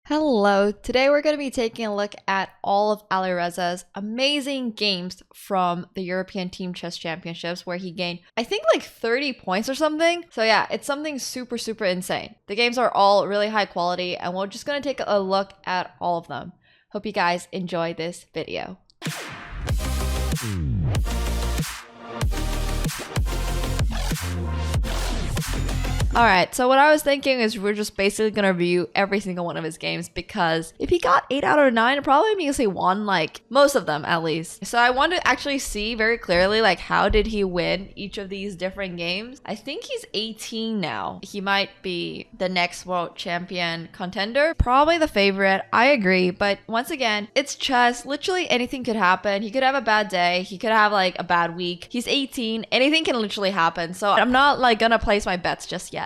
Hello, today we're going to be taking a look at all of Alireza's amazing games from the European Team Chess Championships where he gained, I think, like 30 points or something. So yeah, it's something super insane. The games are all really high quality and we're just going to take a look at all of them. Hope you guys enjoy this video. Alright, so what I was thinking is we're just basically going to review every single one of his games because if he got 8 out of 9, it probably means he won like most of them at least. So I want to actually see very clearly like how did he win each of these different games. I think he's 18 now. He might be the next world champion contender. Probably the favorite. I agree, but once again, it's chess. Literally anything could happen. He could have a bad day. He could have like a bad week. He's 18. Anything can literally happen. So I'm not like gonna place my bets just yet.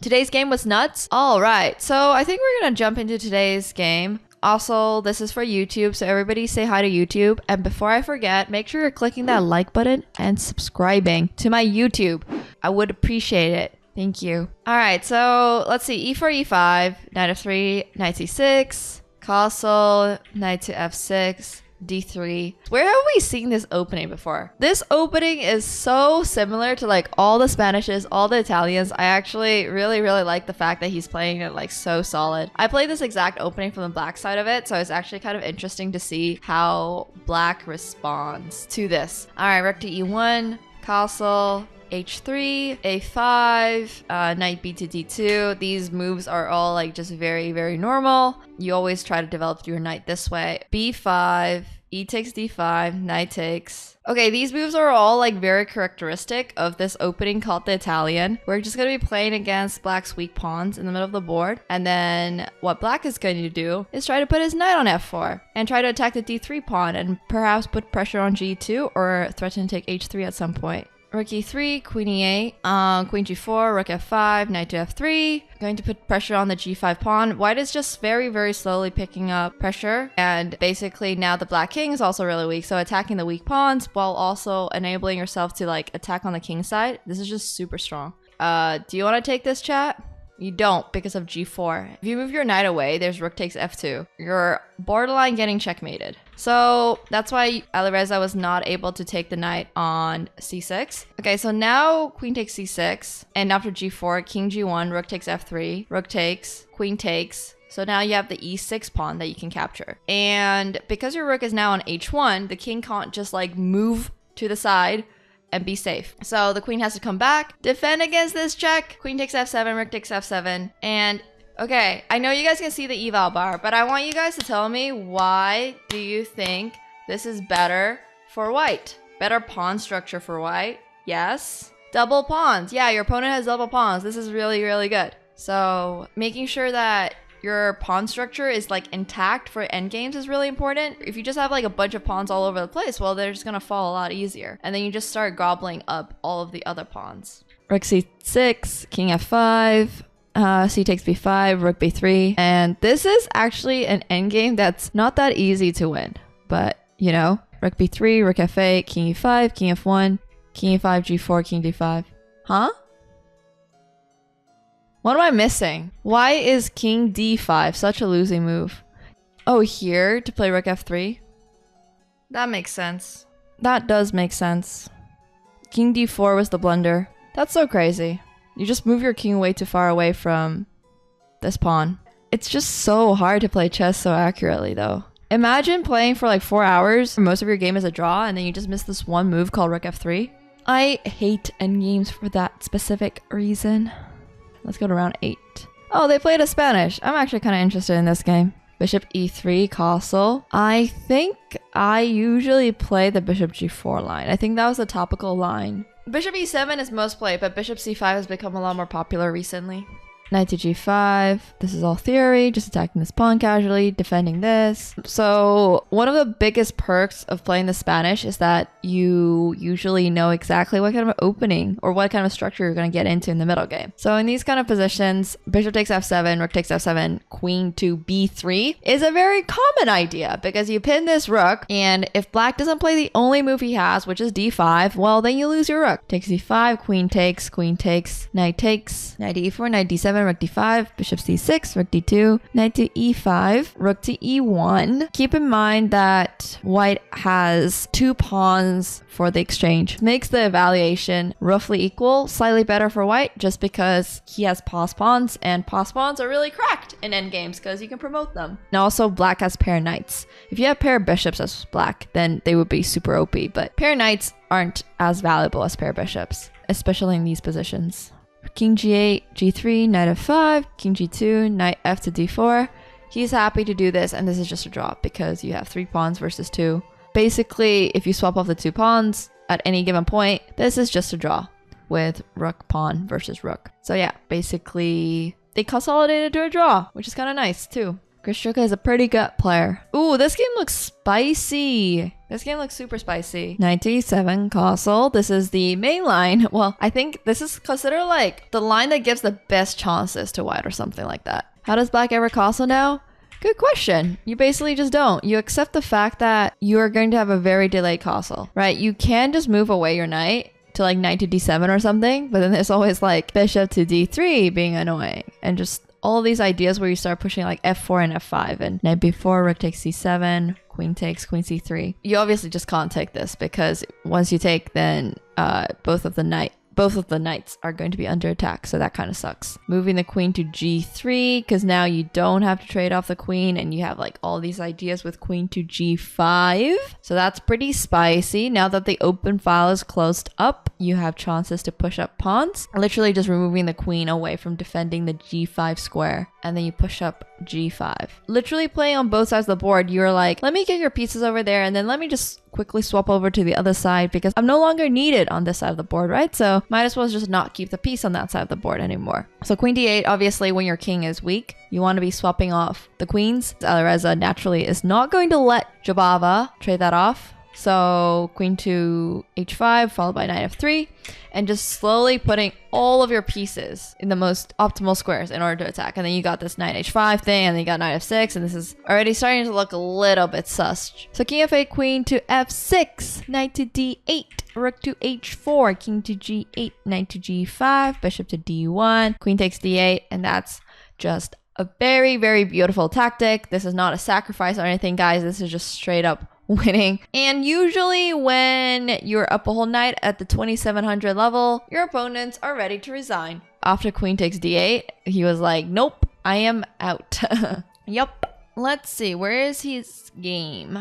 Today's game was nuts. All right, so I think we're gonna jump into today's game. Also, this is for YouTube, so everybody say hi to YouTube. And before I forget, make sure you're clicking that like button and subscribing to my YouTube. I would appreciate it. Thank you. All right, so let's see. E4, E5, knight f3, knight c6, castle, knight to f6, d3. Where have we seen this opening before? This opening is so similar to like all the Spanishes, all the Italians. I actually really like the fact that he's playing it like so solid. I played this exact opening from the black side of it, so it's actually kind of interesting to see how black responds to this. All right, rook to e1, castle, h3, a5, knight b to d2. These moves are all like just very normal. You always try to develop your knight this way. b5, e takes d5, knight takes. Okay, these moves are all like very characteristic of this opening called the Italian. We're just going to be playing against black's weak pawns in the middle of the board. And then what black is going to do is try to put his knight on f4 and try to attack the d3 pawn and perhaps put pressure on g2 or threaten to take h3 at some point. Rook e3, queen e8, queen g4, rook f5, knight to f3. Going to put pressure on the g5 pawn. White is just very slowly picking up pressure. And basically now the black king is also really weak. So attacking the weak pawns while also enabling yourself to like attack on the king side. This is just super strong. Do you want to take this, chat? You don't because of g4. If you move your knight away, there's rook takes f2. You're borderline getting checkmated. So that's why Alireza was not able to take the knight on c6. Okay, so now queen takes c6. And after g4, king g1, rook takes f3, rook takes, queen takes. So now you have the e6 pawn that you can capture. And because your rook is now on h1, the king can't just like move to the side and be safe. So the queen has to come back, defend against this check. Queen takes f7, rook takes f7. And okay, I know you guys can see the eval bar, but I want you guys to tell me why do you think this is better for white? Better pawn structure for white? Yes. Double pawns. Yeah, your opponent has double pawns. This is really good. So making sure that your pawn structure is like intact for endgames is really important. If you just have like a bunch of pawns all over the place, well, they're just gonna fall a lot easier. And then you just start gobbling up all of the other pawns. Rook c6, king f5, c takes b5, rook b3. And this is actually an endgame that's not that easy to win. But, you know, rook b3, rook f8, king e5, king f1, king e5, g4, king d5. Huh? What am I missing? Why is king d5 such a losing move? Oh, here to play rook f3? That makes sense. That does make sense. King d4 was the blunder. That's so crazy. You just move your king way too far away from this pawn. It's just so hard to play chess so accurately though. Imagine playing for like 4 hours, most of your game is a draw, and then you just miss this one move called rook f3. I hate endgames for that specific reason. Let's go to round 8. Oh, they played a Spanish. I'm actually kind of interested in this game. Bishop e3, castle. I think I usually play the bishop g4 line. I think that was the topical line. Bishop e7 is most played, but bishop c5 has become a lot more popular recently. Knight to g5. This is all theory, just attacking this pawn casually, defending this. So one of the biggest perks of playing the Spanish is that you usually know exactly what kind of opening or what kind of structure you're going to get into in the middle game. So in these kind of positions, bishop takes f7, rook takes f7, queen to b3 is a very common idea because you pin this rook, and if black doesn't play the only move he has, which is d5, well, then you lose your rook. Takes e5, queen takes, knight takes, knight e4, knight d7, d7, rook d5, bishop c6, rook d2, knight to e5, rook to e1. Keep in mind that white has 2 pawns for the exchange. Makes the evaluation roughly equal, slightly better for white just because he has pass pawns, and pass pawns are really cracked in endgames because you can promote them. And also black has pair knights. If you have pair bishops as black, then they would be super OP, but pair knights aren't as valuable as pair bishops, especially in these positions. King g8, g3, knight f5, king g2, knight f to d4. He's happy to do this, and this is just a draw because you have 3 pawns versus 2. Basically, if you swap off the 2 pawns at any given point, this is just a draw with rook pawn versus rook. So yeah, basically they consolidated to a draw, which is kind of nice too. Krishchuka is a pretty good player. Ooh, this game looks spicy. This game looks super spicy. Knight to e7, castle. This is the main line. Well, I think this is considered like the line that gives the best chances to white or something like that. How does black ever castle now? Good question. You basically just don't. You accept the fact that you are going to have a very delayed castle, right? You can just move away your knight to like knight to d7 or something, but then there's always like bishop to d3 being annoying, and just all these ideas where you start pushing like f4 and f5 and knight b4, rook takes c7, queen takes, queen c3. You obviously just can't take this because once you take, then both of the knights are going to be under attack, so that kind of sucks. Moving the queen to g3 because now you don't have to trade off the queen, and you have like all these ideas with queen to g5. So that's pretty spicy. Now that the open file is closed up, you have chances to push up pawns. Literally just removing the queen away from defending the g5 square, and then you push up g5. Literally playing on both sides of the board. You're like, let me get your pieces over there, and then let me just quickly swap over to the other side because I'm no longer needed on this side of the board, right? So might as well just not keep the piece on that side of the board anymore. So queen d8, obviously when your king is weak, you want to be swapping off the queens. Alireza naturally is not going to let Jabava trade that off. So queen to h5 followed by knight f3, and just slowly putting all of your pieces in the most optimal squares in order to attack. And then you got this knight h5 thing, and then you got knight f6, and this is already starting to look a little bit sus. So king f8, queen to f6, knight to d8, rook to h4, king to g8, knight to g5, bishop to d1, queen takes d8, and that's just a very, very beautiful tactic. This is not a sacrifice or anything, guys. This is just straight up winning. And usually when you're up a whole night at the 2700 level, your opponents are ready to resign. After queen takes d8, he was like, nope, I am out. Yup. Let's see, where is his game?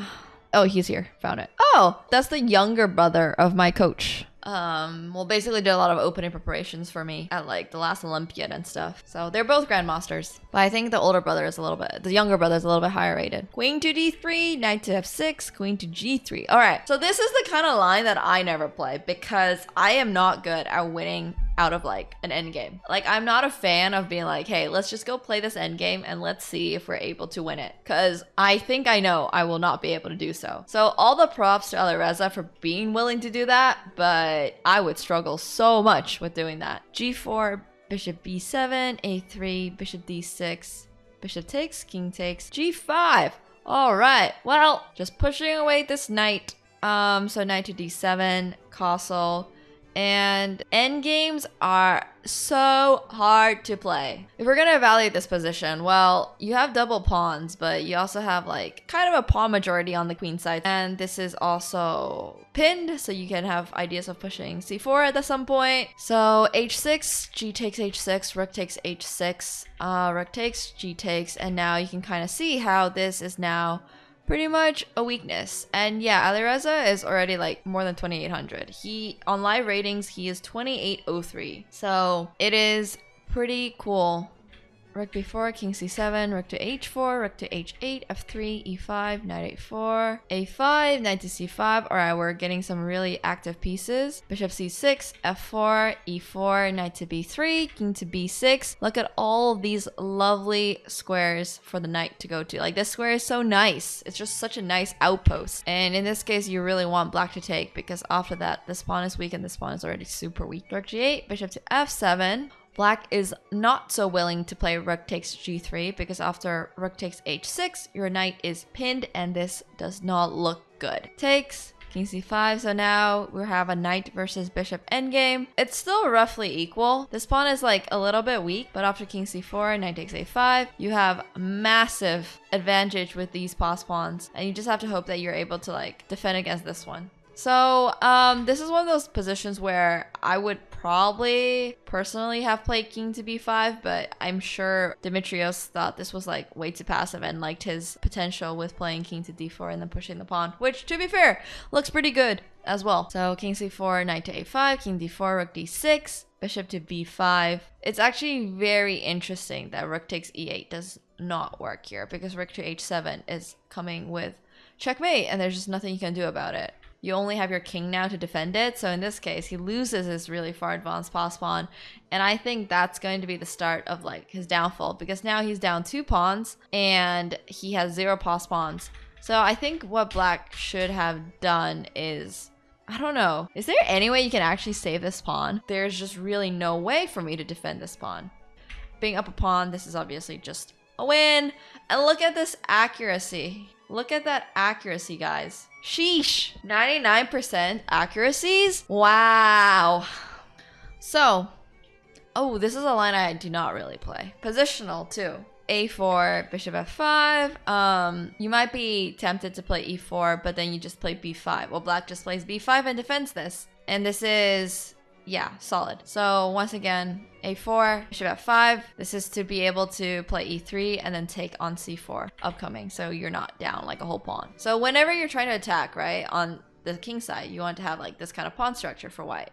Oh, he's here. Found it. Oh, that's the younger brother of my coach. Well, basically did a lot of opening preparations for me at like the last Olympiad and stuff. So they're both grandmasters, but I think the older brother is the younger brother is a little bit higher rated. Queen to d3, knight to f6, queen to g3. All right, so this is the kind of line that I never play because I am not good at winning out of like an end game. Like, I'm not a fan of being like, hey, let's just go play this end game and let's see if we're able to win it, because I think I know I will not be able to do so. So all the props to Alireza for being willing to do that, but I would struggle so much with doing that. G4, bishop b7, a3, bishop d6, bishop takes, king takes, g5. All right, well, just pushing away this knight. So knight to d7, castle. And endgames are so hard to play. If we're gonna evaluate this position, well, you have double pawns, but you also have like kind of a pawn majority on the queen side. And this is also pinned, so you can have ideas of pushing c4 at some point. So h6, g takes h6, rook takes h6, rook takes, g takes, and now you can kind of see how this is now pretty much a weakness. And yeah, Alireza is already like more than 2800. He on live ratings, he is 2803. So it is pretty cool. Rook b4, king c7, rook to h4, rook to h8, f3, e5, knight a4, a5, knight to c5. All right, we're getting some really active pieces. Bishop c6, f4, e4, knight to b3, king to b6. Look at all of these lovely squares for the knight to go to. Like, this square is so nice. It's just such a nice outpost. And in this case, you really want black to take, because after that, this pawn is weak and this pawn is already super weak. Rook g8, bishop to f7. Black is not so willing to play rook takes g3 because after rook takes h6, your knight is pinned and this does not look good. Takes, king c5. So now we have a knight versus bishop endgame. It's still roughly equal. This pawn is like a little bit weak, but after king c4, knight takes a5, you have massive advantage with these pass pawns, and you just have to hope that you're able to like defend against this one. So this is one of those positions where I would probably personally have played king to b5, but I'm sure Dimitrios thought this was like way too passive and liked his potential with playing king to d4 and then pushing the pawn, which to be fair looks pretty good as well. So king c4, knight to a5, king d4, rook d6, bishop to b5. It's actually very interesting that rook takes e8 does not work here, because rook to h7 is coming with checkmate and there's just nothing you can do about it. You only have your king now to defend it. So in this case, he loses his really far advanced pass pawn. And I think that's going to be the start of like his downfall, because now he's down 2 pawns and he has 0 pass pawns. So I think what black should have done is, I don't know, is there any way you can actually save this pawn? There's just really no way for me to defend this pawn. Being up a pawn, this is obviously just a win. And look at this accuracy. Look at that accuracy, guys. Sheesh. 99% accuracies? Wow. So, oh, this is a line I do not really play. Positional, too. a4, bishop f5. You might be tempted to play e4, but then you just play b5. Well, black just plays b5 and defends this. And this is, yeah, solid. So once again, a4, bishop f5. This is to be able to play e3 and then take on c4 upcoming, so you're not down like a whole pawn. So whenever you're trying to attack, right, on the king side, you want to have like this kind of pawn structure for white,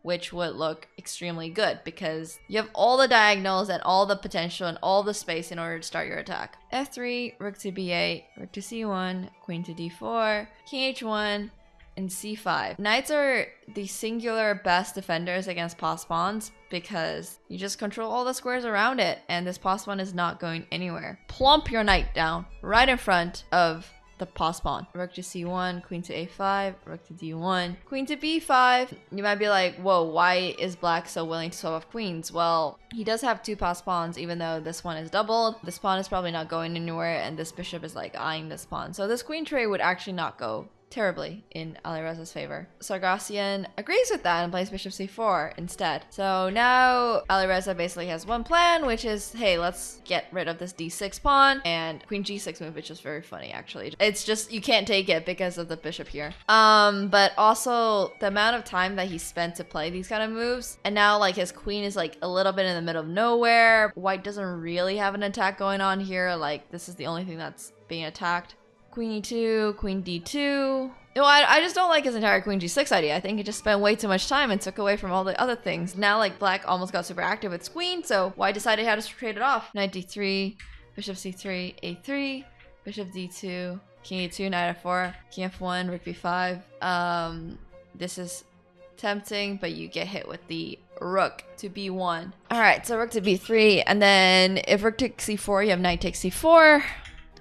which would look extremely good because you have all the diagonals and all the potential and all the space in order to start your attack. f3, rook to b8, rook to c1, queen to d4, king h1, and c5. Knights are the singular best defenders against pass pawns because you just control all the squares around it and this pass pawn is not going anywhere. Plump your knight down right in front of the pass pawn. Rook to c1, queen to a5, rook to d1, queen to b5. You might be like, whoa, why is black so willing to swap off queens? Well, he does have 2 pass pawns, even though this one is doubled. This pawn is probably not going anywhere and this bishop is like eyeing this pawn. So this queen trade would actually not go terribly in Alireza's favor. Sargassian agrees with that and plays bishop c4 instead. So now Alireza basically has one plan, which is, hey, let's get rid of this d6 pawn and queen g6 move, which is very funny actually. It's just, you can't take it because of the bishop here. But also the amount of time that he spent to play these kind of moves, and now like his queen is like a little bit in the middle of nowhere. White doesn't really have an attack going on here. Like this is the only thing that's being attacked. Queen e2, queen d2. No, I just don't like his entire queen g6 idea. I think it just spent way too much time and took away from all the other things. Now, like, black almost got super active with his queen, so white decided how to trade it off. Knight d3, bishop c3, a3, bishop d2, king e2, knight f4, king f1, rook b5. This is tempting, but you get hit with the rook to b1. All right, so rook to b3, and then if rook takes c4, you have knight takes c4,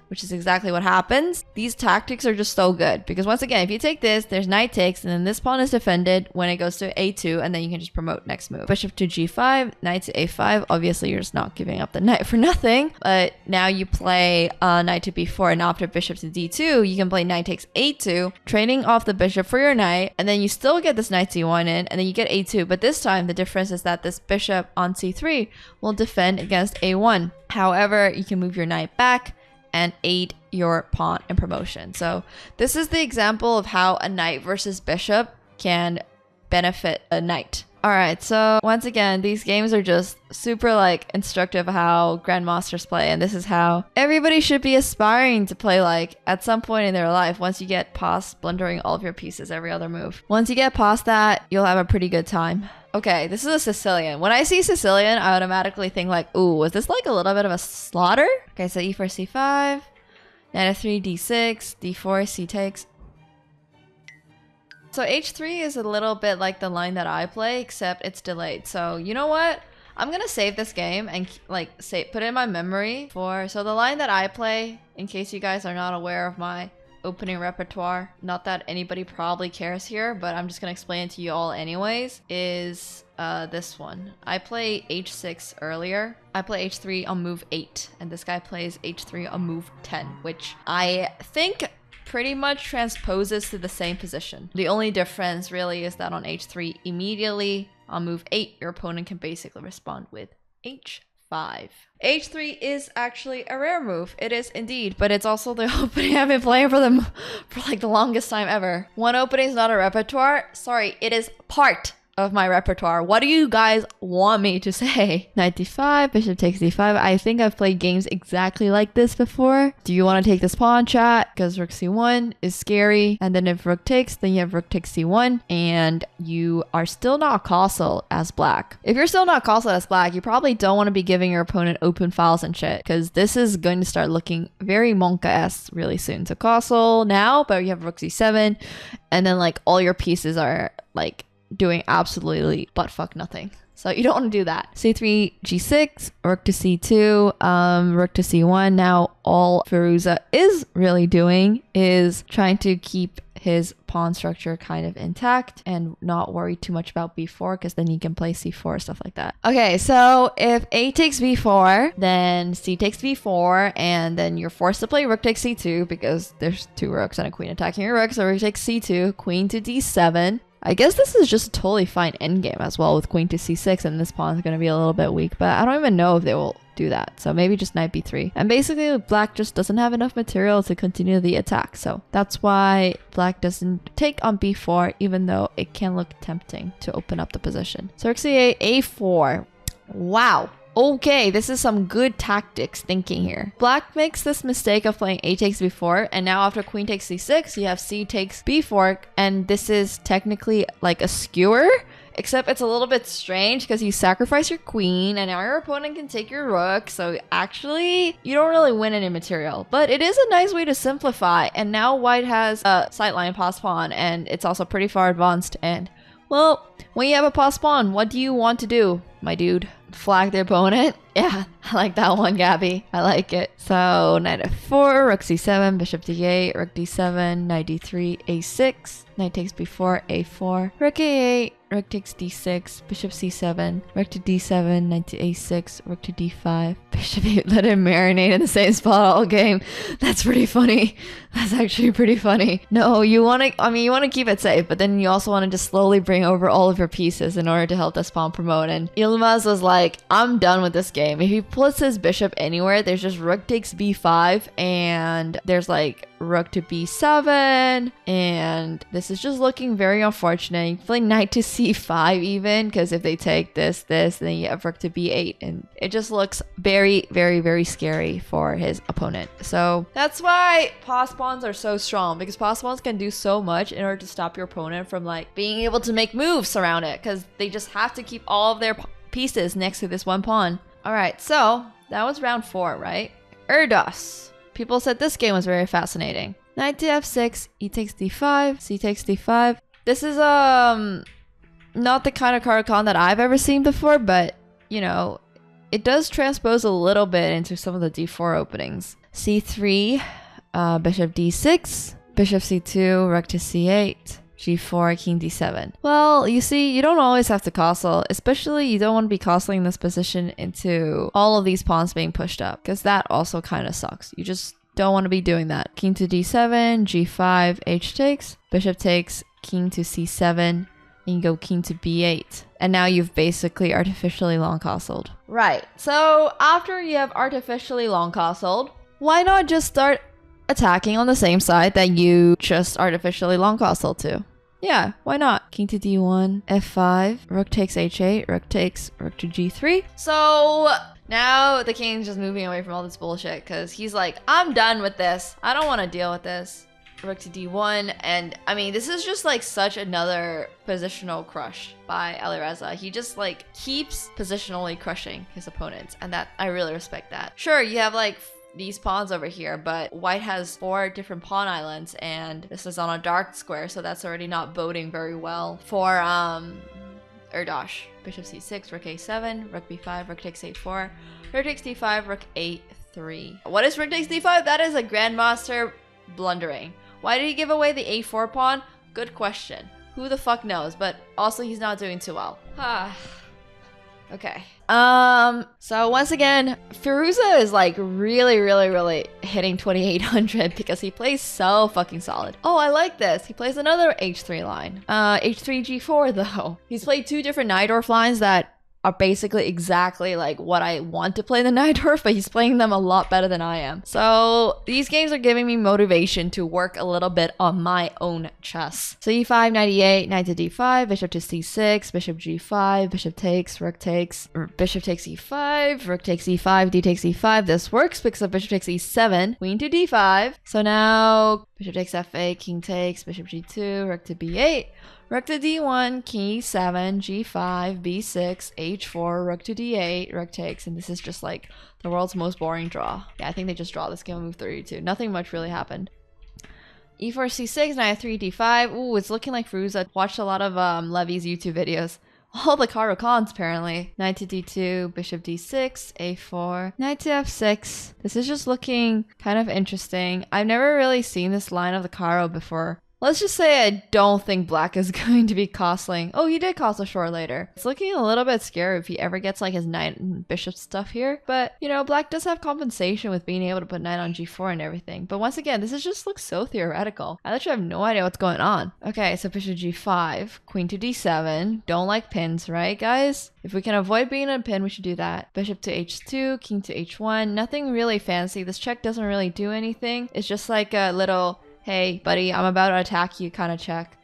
which is exactly what happens. These tactics are just so good because once again, if you take this, there's knight takes, and then this pawn is defended when it goes to a2, and then you can just promote next move. Bishop to g5, knight to a5. Obviously, you're just not giving up the knight for nothing, but now you play knight to b4, and after bishop to d2, you can play knight takes a2, trading off the bishop for your knight, and then you still get this knight c1 in, and then you get a2, but this time the difference is that this bishop on c3 will defend against a1. However, you can move your knight back and aid your pawn in promotion. So this is the example of how a knight versus bishop can benefit a knight. All right, so once again, these games are just super like instructive of how grandmasters play, and this is how everybody should be aspiring to play like at some point in their life. Once you get past blundering all of your pieces every other move, once you get past that, you'll have a pretty good time. Okay, this is a Sicilian. When I see Sicilian, I automatically think like, ooh, was this like a little bit of a slaughter? Okay, so e4, c5, knight f3, d6, d4, c takes. So h3 is a little bit like the line that I play, except it's delayed. So you know what? I'm gonna save this game and like put it in my memory for, so the line that I play, in case you guys are not aware of my opening repertoire, not that anybody probably cares here, but I'm just gonna explain it to you all anyways, is this one. I play h6 earlier. I play h3 on move 8, and this guy plays h3 on move 10, which I think pretty much transposes to the same position. The only difference really is that on h3, immediately on move 8, your opponent can basically respond with h5. h3 is actually a rare move. It is indeed, but it's also the opening I've been playing for them for like the longest time ever. One opening is not a repertoire. Sorry, it is part of my repertoire. What do you guys want me to say? Knight d5, bishop takes d5. I think I've played games exactly like this before. Do you want to take this pawn, chat? Because rook c1 is scary. And then if rook takes, then you have rook takes c1. And you are still not castle as black. If you're still not castle as black, you probably don't want to be giving your opponent open files and shit. Because this is going to start looking very Monka-esque really soon. So castle now, but you have rook c7. And then like all your pieces are like doing absolutely buttfuck nothing. So you don't want to do that. c3, g6, rook to c2, rook to c1. Now all Firouzja is really doing is trying to keep his pawn structure kind of intact and not worry too much about b4, because then he can play c4, stuff like that. Okay, so if a takes b4, then c takes b4, and then you're forced to play rook takes c2 because there's two rooks and a queen attacking your rook. So rook takes c2, queen to d7. I guess this is just a totally fine endgame as well with queen to c6, and this pawn is going to be a little bit weak, but I don't even know if they will do that. So maybe just knight b3. And basically black just doesn't have enough material to continue the attack. So that's why black doesn't take on b4, even though it can look tempting to open up the position. So rook c8, a4. Wow. Okay, this is some good tactics thinking here. Black makes this mistake of playing a takes b4, and now after queen takes c6, you have c takes b4, and this is technically like a skewer, except it's a little bit strange because you sacrifice your queen, and now your opponent can take your rook, so actually, you don't really win any material. But it is a nice way to simplify, and now white has a sightline pass pawn, and it's also pretty far advanced, and well, when you have a pass pawn, what do you want to do, my dude? Flag the opponent? Yeah, I like that one, Gabby. I like it. So knight f4, rook c7, bishop d8, rook d7, knight d3, a6, knight takes b4, a4, rook a8, rook takes d6, bishop c7, rook to d7, knight to a6, rook to d5, bishop 8. Let him marinate in the same spot all game. That's pretty funny. That's actually pretty funny. No, you want to, you want to keep it safe, but then you also want to just slowly bring over all of your pieces in order to help this pawn promote. And Yilmaz was like, I'm done with this game. If he puts his bishop anywhere, there's just rook takes b5, and there's like rook to b7, and this is just looking very unfortunate. You can play knight to c5 even, because if they take this, then you have rook to b8, and it just looks very, very, very scary for his opponent. So that's why pass pawns are so strong, because pass pawns can do so much in order to stop your opponent from like being able to make moves around it, because they just have to keep all of their pieces next to this one pawn. All right, so that was round 4, right? Erdos. People said this game was very fascinating. Knight to f6, e takes d5, c takes d5. This is not the kind of card con that I've ever seen before, but you know, it does transpose a little bit into some of the d4 openings. c3, bishop d6, bishop c2, rook to c8. g4, king d7. Well, you see, you don't always have to castle, especially you don't want to be castling this position into all of these pawns being pushed up, because that also kind of sucks. You just don't want to be doing that. King to d7, g5, h takes, bishop takes, king to c7, and you go king to b8. And now you've basically artificially long castled. Right, so after you have artificially long castled, why not just start attacking on the same side that you just artificially long castled to? Yeah, why not? King to d1, f5, rook takes h8, rook takes, rook to g3. So now the king's just moving away from all this bullshit because he's like, I'm done with this. I don't want to deal with this. Rook to d1, and I mean, this is just like such another positional crush by Alireza. He just like keeps positionally crushing his opponents, and that I really respect that. Sure, you have like these pawns over here, but white has 4 different pawn islands, and this is on a dark square, so that's already not boding very well for Erdos. Bishop c6, rook a7, rook b5, rook takes a4, rook takes d5, rook a3. What is rook takes d5? That is a grandmaster blundering. Why did he give away the a4 pawn? Good question. Who the fuck knows? But also he's not doing too well. Okay. So once again, Firouzja is like really hitting 2800 because he plays so fucking solid. Oh, I like this. He plays another H3 line. H3 G4 though. He's played 2 different Najdorf lines that are basically exactly like what I want to play the Najdorf, but he's playing them a lot better than I am. So these games are giving me motivation to work a little bit on my own chess. So E5, knight E8, knight to D5, bishop to C6, bishop G5, bishop takes, rook takes, bishop takes E5, rook takes E5, D takes E5. This works because of bishop takes E7, queen to D5. So now bishop takes F8, king takes, bishop G2, rook to B8. Rook to D1, king E7, G5, B6, H4, rook to D8, rook takes, and this is just like the world's most boring draw. Yeah, I think they just draw this game on move 32. Nothing much really happened. E4, C6, knight 3, D5. Ooh, it's looking like Firouzja watched a lot of Levy's YouTube videos. All the Caro cons, apparently. Knight to D2, bishop D6, A4, knight to F6. This is just looking kind of interesting. I've never really seen this line of the Caro before. Let's just say I don't think black is going to be castling. Oh, he did castle short later. It's looking a little bit scary if he ever gets like his knight and bishop stuff here. But, you know, black does have compensation with being able to put knight on G4 and everything. But once again, this is just looks so theoretical. I literally have no idea what's going on. Okay, so bishop G5, queen to D7. Don't like pins, right, guys? If we can avoid being a pin, we should do that. Bishop to H2, king to H1. Nothing really fancy. This check doesn't really do anything. It's just like a little, hey, buddy, I'm about to attack you kind of check.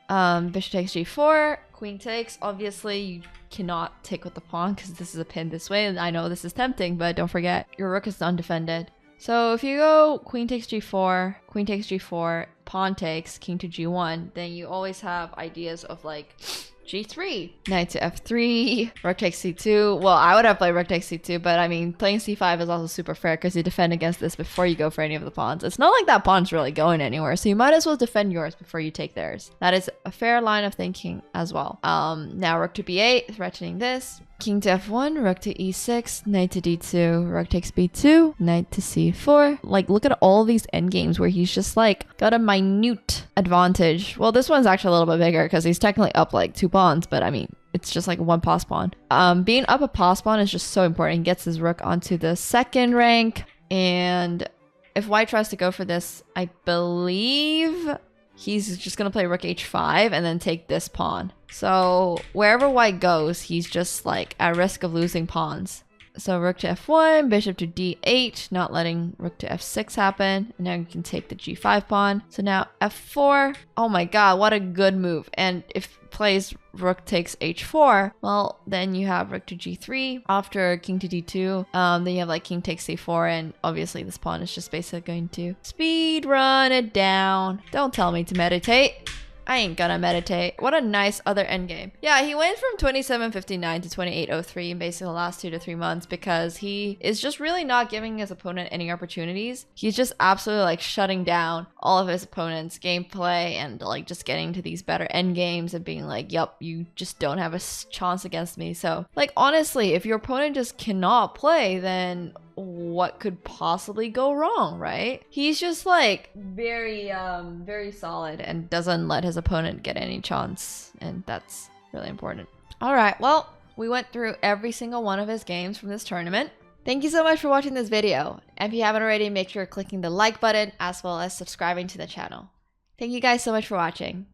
Bishop takes G4, queen takes. Obviously, you cannot take with the pawn because this is a pin this way. And I know this is tempting, but don't forget, your rook is undefended. So if you go queen takes G4, queen takes G4, pawn takes, king to G1, then you always have ideas of like G3, knight to F3, rook takes C2. Well, I would have played rook takes C2, but I mean, playing C5 is also super fair because you defend against this before you go for any of the pawns. It's not like that pawn's really going anywhere, so you might as well defend yours before you take theirs. That is a fair line of thinking as well. Now rook to B8, threatening this. King to F1, rook to E6, knight to D2, rook takes B2, knight to C4. Like, look at all these endgames where he's just like got a minute advantage. Well, this one's actually a little bit bigger because he's technically up like 2 pawns, but I mean, it's just like one pass pawn. Being up a pass pawn is just so important. He gets his rook onto the 2nd rank, and if white tries to go for this, I believe he's just gonna play rook h5 and then take this pawn. So wherever white goes, he's just like at risk of losing pawns. So rook to f1, bishop to d8, not letting rook to f6 happen. And now you can take the g5 pawn. So now f4. Oh my god, what a good move. And if plays rook takes h4, well, then you have rook to g3 after king to d2. Then you have like king takes c4, and obviously this pawn is just basically going to speed run it down. Don't tell me to meditate. I ain't gonna meditate. What a nice other endgame. Yeah, he went from 2759 to 2803 in basically the last 2 to 3 months because he is just really not giving his opponent any opportunities. He's just absolutely like shutting down all of his opponent's gameplay and like just getting to these better endgames and being like, yup, you just don't have a chance against me. So like honestly, if your opponent just cannot play, then what could possibly go wrong, right? He's just like very solid and doesn't let his opponent get any chance, and that's really important. All right, well, we went through every single one of his games from this tournament. Thank you so much for watching this video. And if you haven't already, make sure you're clicking the like button as well as subscribing to the channel. Thank you guys so much for watching.